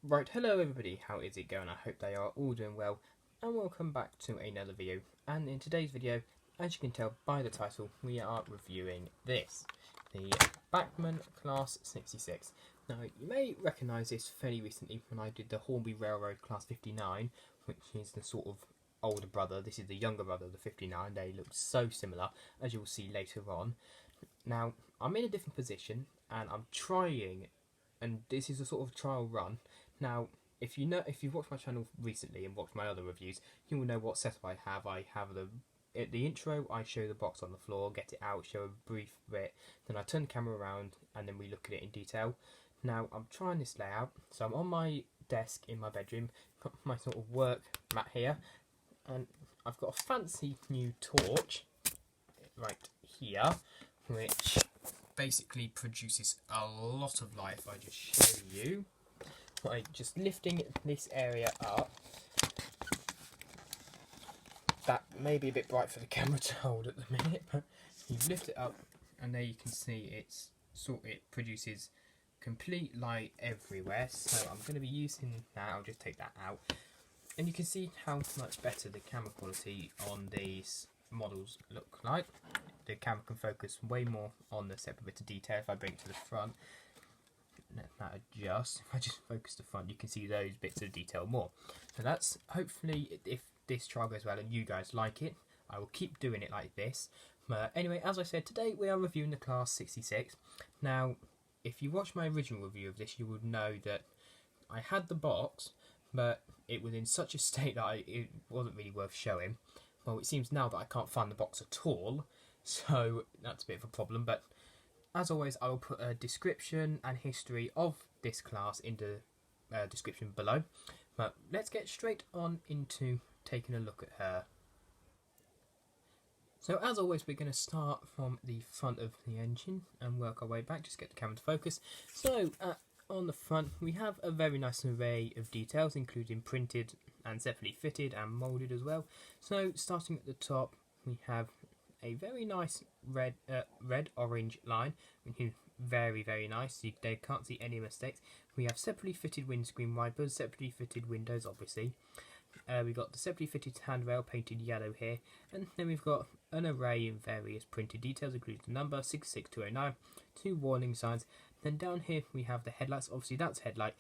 Right, hello everybody, how is it going? I hope they are all doing well, and welcome back to another video. And in today's video, as you can tell by the title, we are reviewing this, the Bachmann Class 66. Now, you may recognise this fairly recently when I did the Hornby Railroad Class 59, which is the sort of older brother. This is the younger brother of the 59. They look so similar, as you'll see later on. Now, I'm in a different position, and I'm trying, and this is a sort of trial run. Now, if you've watched my channel recently and watched my other reviews, you will know what setup I have. I have at the intro, I show the box on the floor, get it out, show a brief bit, then I turn the camera around, and then we look at it in detail. Now, I'm trying this layout, so I'm on my desk in my bedroom, got my sort of work mat here, and I've got a fancy new torch right here, which basically produces a lot of light. If I just show you, by just lifting this area up. That may be a bit bright for the camera to hold at the minute, but you lift it up and there you can see it produces complete light everywhere. So I'm going to be using that. I'll just take that out, and you can see how much better the camera quality on these models look like. The camera can focus way more on the separate bit of detail. If I bring it to the front, let that adjust. If I just focus the front, you can see those bits of detail more. So that's hopefully, if this trial goes well and you guys like it, I will keep doing it like this. But anyway, as I said, today we are reviewing the Class 66. Now, if you watched my original review of this, you would know that I had the box, but it was in such a state that it wasn't really worth showing. Well, it seems now that I can't find the box at all, so that's a bit of a problem. But as always, I will put a description and history of this class in the description below. But let's get straight on into taking a look at her. So as always, we're going to start from the front of the engine and work our way back, just get the camera to focus. So on the front, we have a very nice array of details, including printed and separately fitted and moulded as well. So starting at the top, we have a very nice red-orange line, which is very, very nice. They can't see any mistakes. We have separately fitted windscreen wipers, separately fitted windows, obviously. We've got the separately fitted handrail painted yellow here, and then we've got an array of various printed details, including the number 66209, 2 warning signs. Then down here we have the headlights. Obviously that's headlight.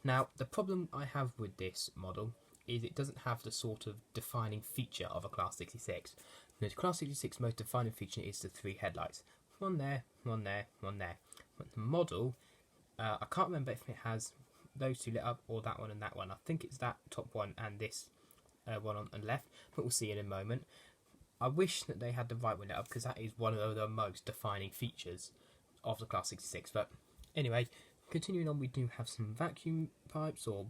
Now the problem I have with this model is it doesn't have the sort of defining feature of a Class 66. The Class 66 most defining feature is the 3 headlights. One there, one there, one there. But the model, I can't remember if it has those 2 lit up or that one and that one. I think it's that top one and this one on the left, but we'll see in a moment. I wish that they had the right one lit up, because that is one of the most defining features of the Class 66. But anyway, continuing on, we do have some vacuum pipes or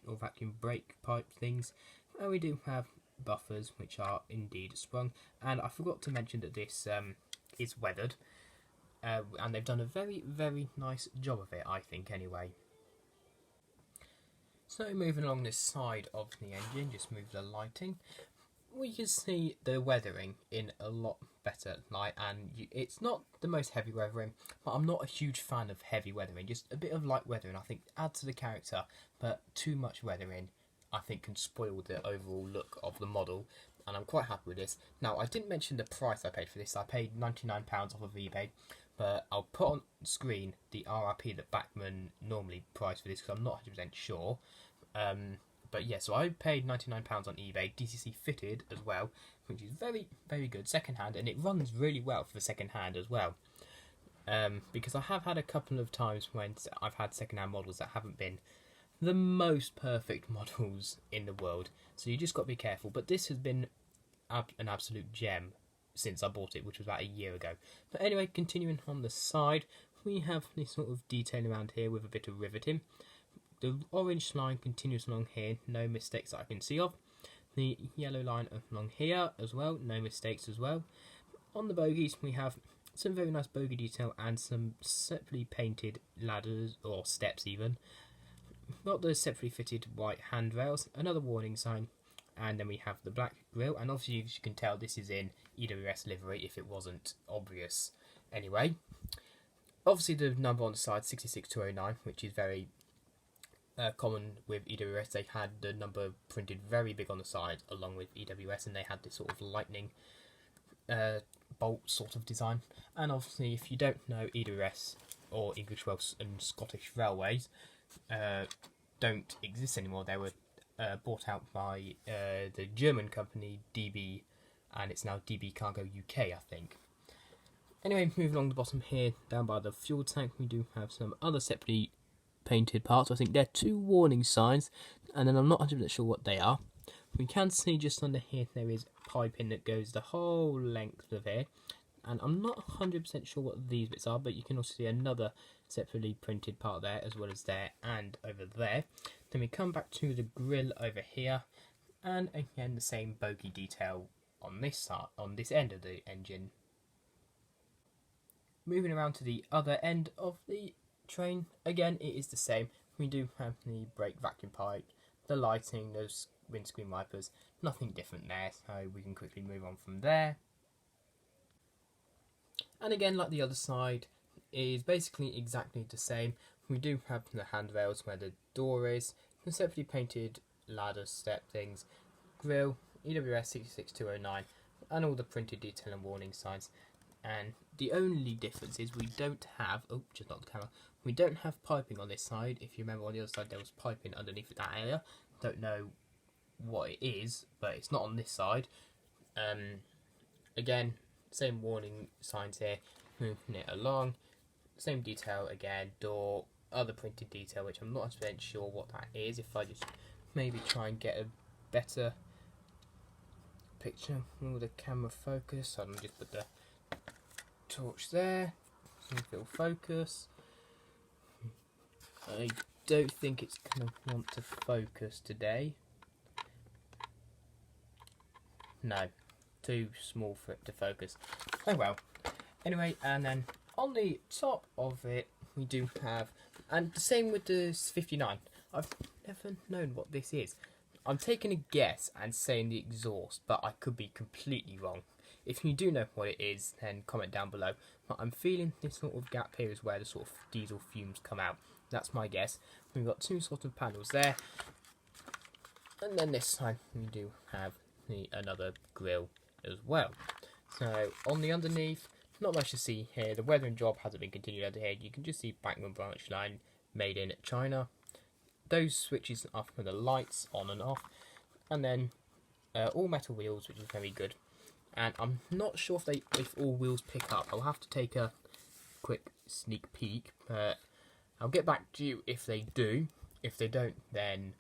vacuum brake pipe things, and we do have buffers which are indeed sprung. And I forgot to mention that this is weathered, and they've done a very, very nice job of it, I think, anyway. So moving along this side of the engine, just move the lighting, we can see the weathering in a lot better light, and it's not the most heavy weathering, but I'm not a huge fan of heavy weathering. Just a bit of light weathering I think adds to the character, but too much weathering I think can spoil the overall look of the model, and I'm quite happy with this. Now, I didn't mention the price I paid for this. I paid £99 off of eBay, but I'll put on screen the RRP that Bachmann normally price for this, because I'm not 100% sure. But yeah, so I paid £99 on eBay, DCC fitted as well, which is very, very good, second hand, and it runs really well for second hand as well. Because I have had a couple of times when I've had second hand models that haven't been the most perfect models in the world, so you just got to be careful. But this has been an absolute gem since I bought it, which was about a year ago. But anyway, continuing on the side, we have this sort of detail around here with a bit of riveting. The orange line continues along here, no mistakes that I can see of. The yellow line along here as well, no mistakes as well. On the bogies, we have some very nice bogie detail and some separately painted ladders, or steps even. Got the separately fitted white handrails, another warning sign, and then we have the black grille. And obviously, as you can tell, this is in EWS livery, if it wasn't obvious anyway. Obviously, the number on the side, 66209, which is very common with EWS, they had the number printed very big on the side along with EWS, and they had this sort of lightning bolt sort of design. And obviously, if you don't know, EWS or English Welsh and Scottish Railways don't exist anymore. They were bought out by the German company DB, and it's now DB Cargo UK, I think. Anyway, moving along the bottom here, down by the fuel tank, we do have some other separately painted parts. I think they're 2 warning signs, and then I'm not 100% sure what they are. We can see just under here there is piping that goes the whole length of here, and I'm not 100% sure what these bits are, but you can also see another separately printed part there, as well as there and over there. Then we come back to the grille over here, and again the same bogie detail on this side, on this end of the engine. Moving around to the other end of the train, again it is the same. We do have the brake vacuum pipe, the lighting, those windscreen wipers, nothing different there, so we can quickly move on from there. And again, like the other side, is basically exactly the same. We do have the handrails where the door is, the separately painted ladder step things, grille, EWS 66209, and all the printed detail and warning signs. And the only difference is we don't have, oh, just knocked the camera, we don't have piping on this side. If you remember, on the other side there was piping underneath that area. Don't know what it is, but it's not on this side. Again, same warning signs here, moving it along, same detail again, door, other printed detail, which I'm not 100% sure what that is. If I just maybe try and get a better picture, will the camera focus? So I'm just put the torch there, so it'll focus. I don't think it's going to want to focus today. No, too small for it to focus. Oh well. Anyway, and then on the top of it we do have, and the same with the 59. I've never known what this is. I'm taking a guess and saying the exhaust, but I could be completely wrong. If you do know what it is, then comment down below. But I'm feeling this sort of gap here is where the sort of diesel fumes come out. That's my guess. We've got 2 sort of panels there, and then this side we do have another grille as well. So on the underneath, not much to see here. The weathering job hasn't been continued under here. You can just see Bachmann branch line, made in China. Those switches are for the lights on and off, and then all metal wheels, which is very good. And I'm not sure if all wheels pick up. I'll have to take a quick sneak peek, but I'll get back to you if they do. If they don't, then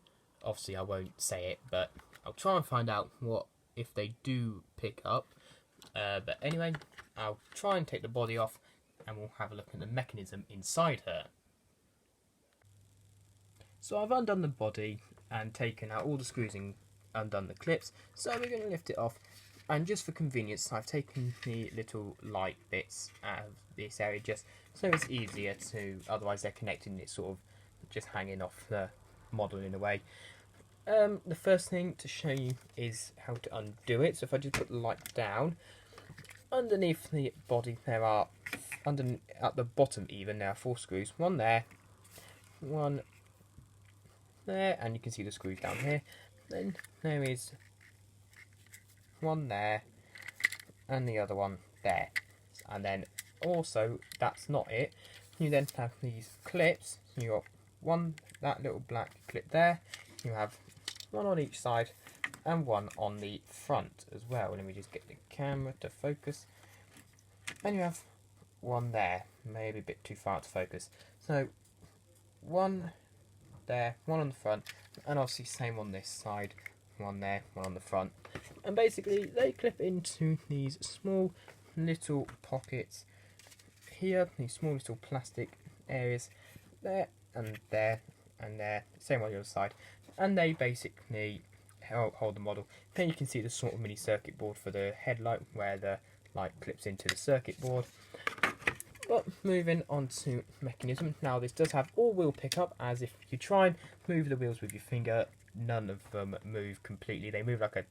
obviously I won't say it, but I'll try and find out what if they do pick up. But anyway, I'll try and take the body off, and we'll have a look at the mechanism inside her. So I've undone the body and taken out all the screws and undone the clips, so we're going to lift it off. And just for convenience, I've taken the little light bits out of this area just so it's easier to, otherwise they're connected and it's sort of just hanging off the model in a way. The first thing to show you is how to undo it. So if I just put the light down, underneath the body there are, at the bottom even, there are 4 screws. One there, one there, and you can see the screws down here. Then there is one there, and the other one there. And then also, that's not it. You then have these clips. You got one, that little black clip there. You have one on each side and one on the front as well. Let me just get the camera to focus. And you have one there, maybe a bit too far to focus. So one there, one on the front, and obviously same on this side. One there, one on the front. And basically they clip into these small little pockets here, these small little plastic areas there and there and there, same on the other side, and they basically hold the model. Then you can see the sort of mini circuit board for the headlight where the light clips into the circuit board. But moving on to mechanism, now this does have all wheel pickup, as if you try and move the wheels with your finger, none of them move completely. They move like a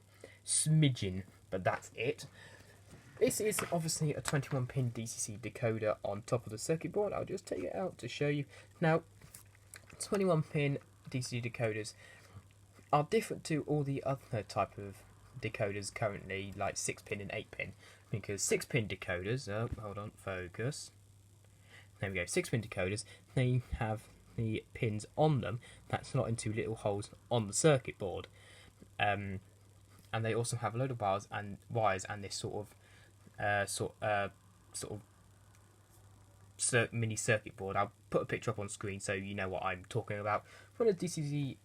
smidgen, but that's it. This is obviously a 21-pin DCC decoder on top of the circuit board. I'll just take it out to show you. Now, 21-pin DCD decoders are different to all the other type of decoders currently, like 6-pin and 8-pin, because 6-pin decoders, hold on, focus, there we go, 6-pin decoders, they have the pins on them that's not into little holes on the circuit board, and they also have a load of wires and this sort of mini circuit board. I'll put a picture up on screen so you know what I'm talking about. One of the DCD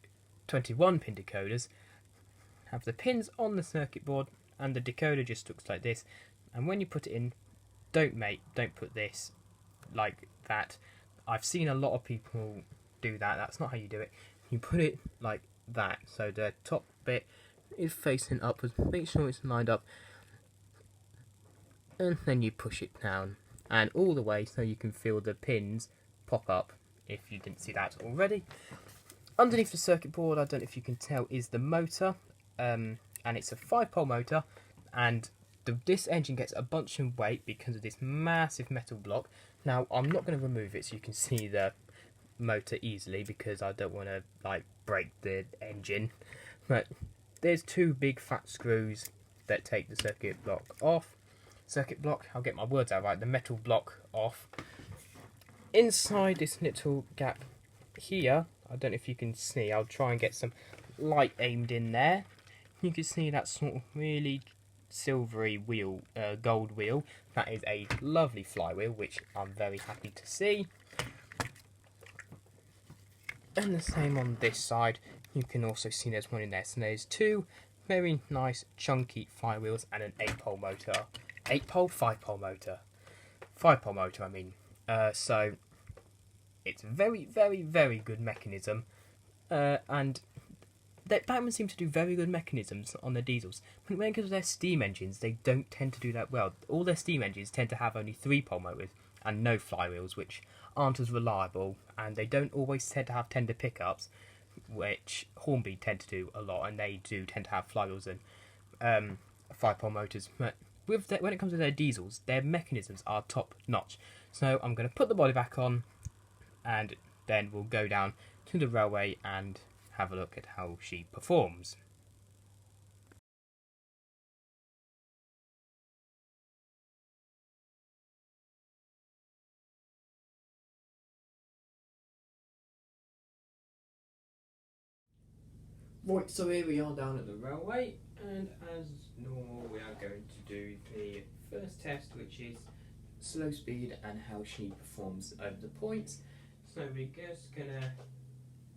21-pin decoders have the pins on the circuit board, and the decoder just looks like this. And when you put it in, don't put this like that. I've seen a lot of people do that. That's not how you do it. You put it like that, so the top bit is facing upwards. Make sure it's lined up, and then you push it down and all the way so you can feel the pins pop up if you didn't see that already. Underneath the circuit board, I don't know if you can tell, is the motor, and it's a 5-pole motor, and this engine gets a bunch of weight because of this massive metal block. Now, I'm not going to remove it so you can see the motor easily because I don't want to break the engine, but there's 2 big fat screws that take the circuit block off. I'll get my words out right, the metal block off. Inside this little gap here, I don't know if you can see, I'll try and get some light aimed in there. You can see that sort of really silvery wheel, gold wheel. That is a lovely flywheel, which I'm very happy to see. And the same on this side, you can also see there's one in there. So there's 2 very nice chunky flywheels and an 8-pole motor. 8-pole? 5-pole motor. 5-pole motor, I mean. So it's a very, very, very good mechanism. And Bachmann seem to do very good mechanisms on their diesels. But when it comes to their steam engines, they don't tend to do that well. All their steam engines tend to have only 3-pole motors and no flywheels, which aren't as reliable. And they don't always tend to have tender pickups, which Hornby tend to do a lot. And they do tend to have flywheels and 5-pole motors. But when it comes to their diesels, their mechanisms are top notch. So I'm going to put the body back on, and then we'll go down to the railway and have a look at how she performs. Right, so here we are down at the railway, and as normal we are going to do the first test, which is slow speed and how she performs over the points. So we're just gonna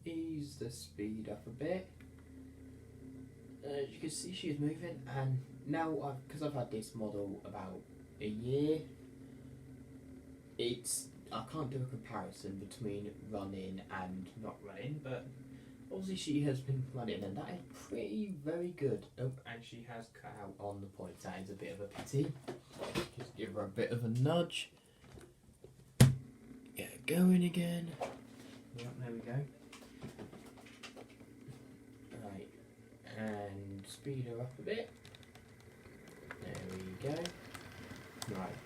ease the speed up a bit. As you can see, she's moving, and now because I've had this model about a year, I can't do a comparison between running and not running, but obviously she has been running, and that is very good. Oh, and she has cut out on the points. That is a bit of a pity. Just give her a bit of a nudge. Get her going again. Yep, there we go. Right, and speed her up a bit. There we go. Right,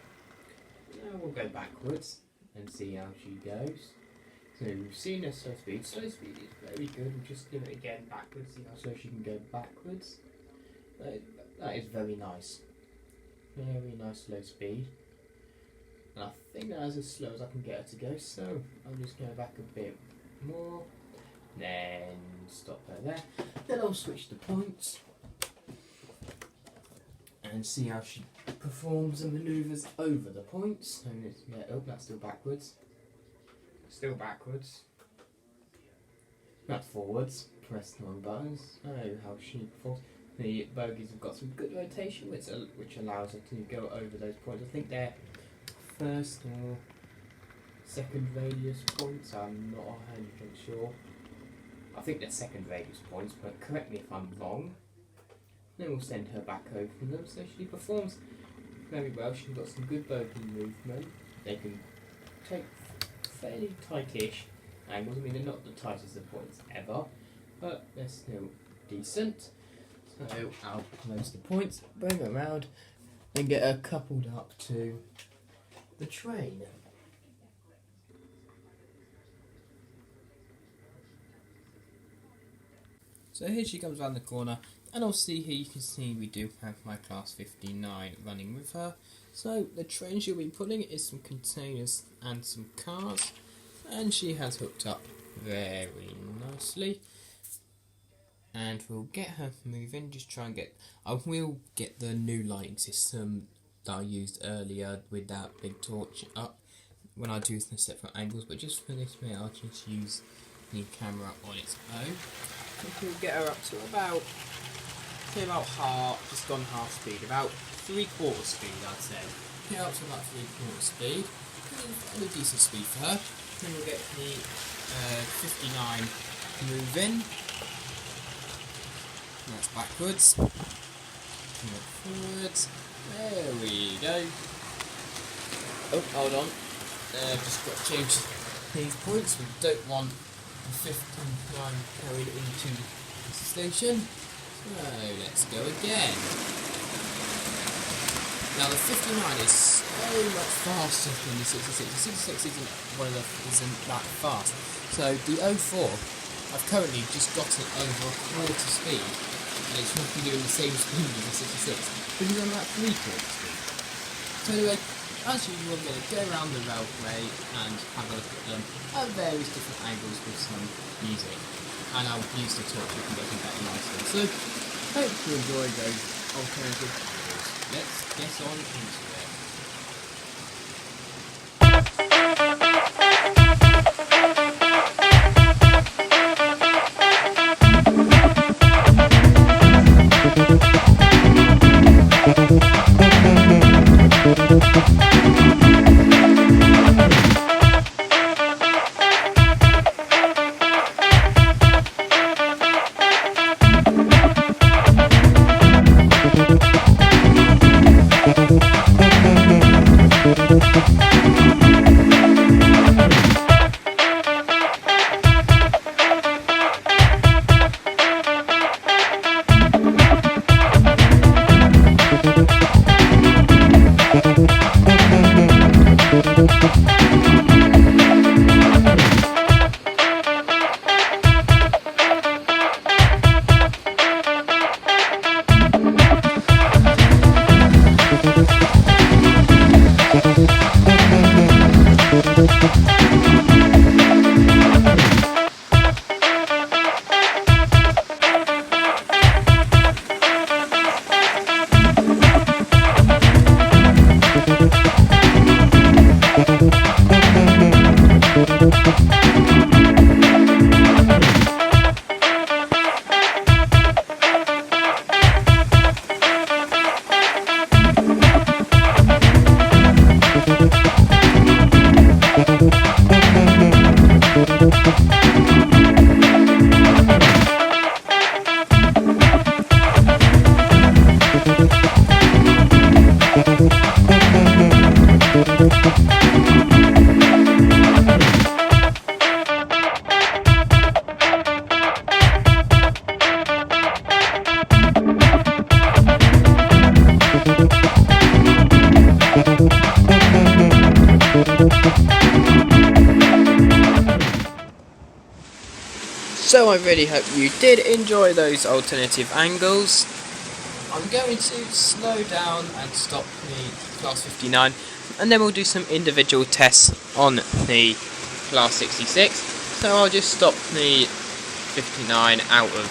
now we'll go backwards and see how she goes. So we've seen her slow speed. Slow speed is very good. We'll just do it again backwards, see how slow she can go backwards. That is very nice. Very nice slow speed. And I think that is as slow as I can get her to go, so I'll just go back a bit more. Then stop her there. Then I'll switch the points and see how she performs and manoeuvres over the points. And oh, that's still backwards. Still backwards. That's forwards. Press the wrong buttons. Oh, how she performs. The bogies have got some good rotation, which allows her to go over those points. I think they're first or second radius points. I'm not 100% sure. I think they're second radius points, but correct me if I'm wrong. Then we'll send her back over them. So she performs very well. She's got some good bogie movement. They can take fairly tightish angles. I mean, they're not the tightest of points ever, but they're still decent. So I'll close the points, bring her around, and get her coupled up to the train. So here she comes around the corner, and obviously here you can see we do have my Class 59 running with her. So the train she'll be pulling is some containers and some cars, and she has hooked up very nicely. And we'll get her moving, just try and get... I will get the new lighting system that I used earlier with that big torch up when I do the separate angles, but just for this bit I'll just use the camera on its own. I think we'll get her up to about half, just gone half speed, about 3/4 speed I'd say. Get up to about 3/4 speed, and a decent speed for her. Then we'll get the 59 moving. That's backwards. Forwards. There we go. Oh, hold on. Just got to change these points. We don't want the 59 carried into the station. So let's go again. Now the 59 is so much faster than the 66. The 66 isn't that fast. So the 04, I've currently just got it over a quarter speed, and it's roughly doing the same speed as the 66, but it's on about 3/4 speed. So anyway, as usual, I'm going to go around the railway and have a look at them at various different angles with some music, and I'll use the torch if we get better lighting. So hope you enjoy those alternative angles. Let's get on into it. So I really hope you did enjoy those alternative angles. I'm going to slow down and stop the Class 59, and then we'll do some individual tests on the Class 66. So I'll just stop the 59 out of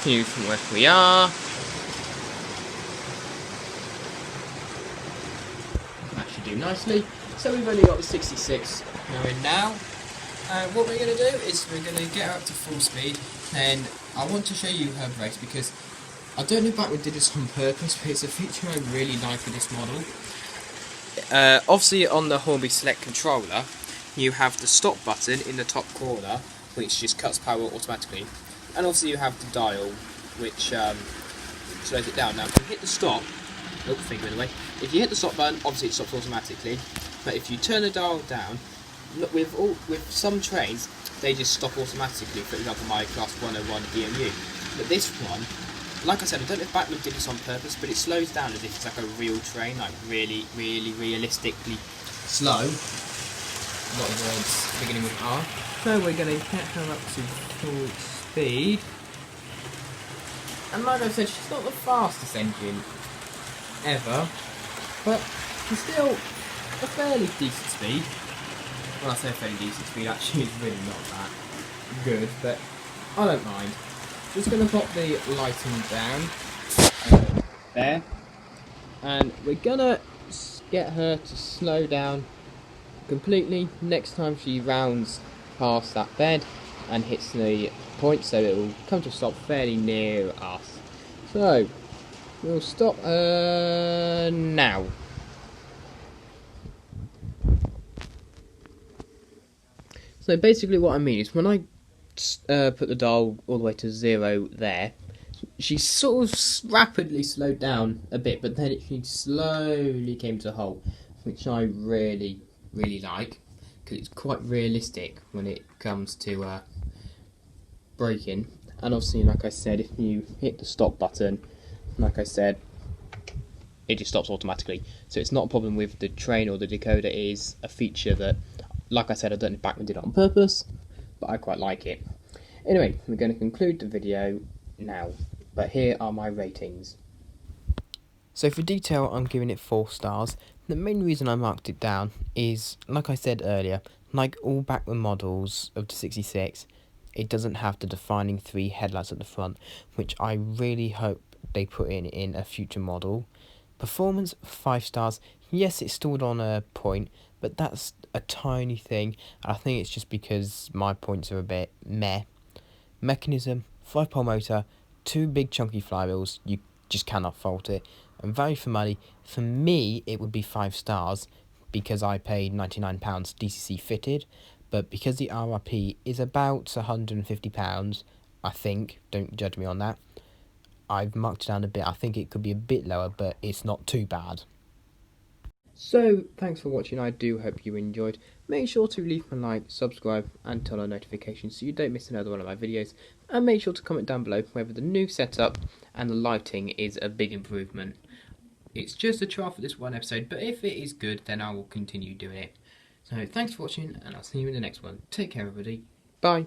view from where we are. That should do nicely. So we've only got the 66 going now. What we're going to do is we're going to get her up to full speed, and I want to show you her brakes because I don't know if Bachmann did this on purpose, but it's a feature I really like with this model. Obviously on the Hornby Select controller you have the stop button in the top corner, which just cuts power automatically, and obviously you have the dial which slows it down. Now if you hit the stop, finger in the way, if you hit the stop button obviously it stops automatically, but if you turn the dial down, look, with some trains they just stop automatically, for example my Class 101 EMU, but this one, like I said, I don't know if Bachmann did this on purpose, but it slows down as if it's like a real train, like really realistically slow. A lot of words beginning with R. So we're going to get her up to full speed. And like I said, she's not the fastest engine ever, but she's still a fairly decent speed. When I say fairly decent speed, actually it's really not that good, but I don't mind. Just going to pop the lighting down there, and we're going to get her to slow down completely next time she rounds past that bed and hits the point, so it will come to a stop fairly near us. So we'll stop now. So basically what I mean is when I put the dial all the way to 0 there, she sort of rapidly slowed down a bit, but then she slowly came to a halt, which I really like, because it's quite realistic when it comes to braking. And obviously, like I said, if you hit the stop button, like I said, it just stops automatically. So it's not a problem with the train or the decoder. It is a feature that, like I said, I don't know if Bachmann did it on purpose, but I quite like it. Anyway, we're going to conclude the video now, but here are my ratings. So for detail, I'm giving it 4 stars. The main reason I marked it down is, like I said earlier, like all Bachmann models of the 66, it doesn't have the defining 3 headlights at the front, which I really hope they put in a future model. Performance, 5 stars. Yes, it stalled on a point, but that's a tiny thing. I think it's just because my points are a bit meh. Mechanism, 5-pole motor, 2 big chunky flywheels, you just cannot fault it. And value for money, for me it would be 5 stars because I paid £99 DCC fitted, but because the RRP is about £150, I think, don't judge me on that, I've marked it down a bit. I think it could be a bit lower, but it's not too bad. So, thanks for watching. I do hope you enjoyed. Make sure to leave a like, subscribe, and turn on notifications so you don't miss another one of my videos. And make sure to comment down below whether the new setup and the lighting is a big improvement. It's just a trial for this one episode, but if it is good, then I will continue doing it. So, thanks for watching, and I'll see you in the next one. Take care, everybody. Bye.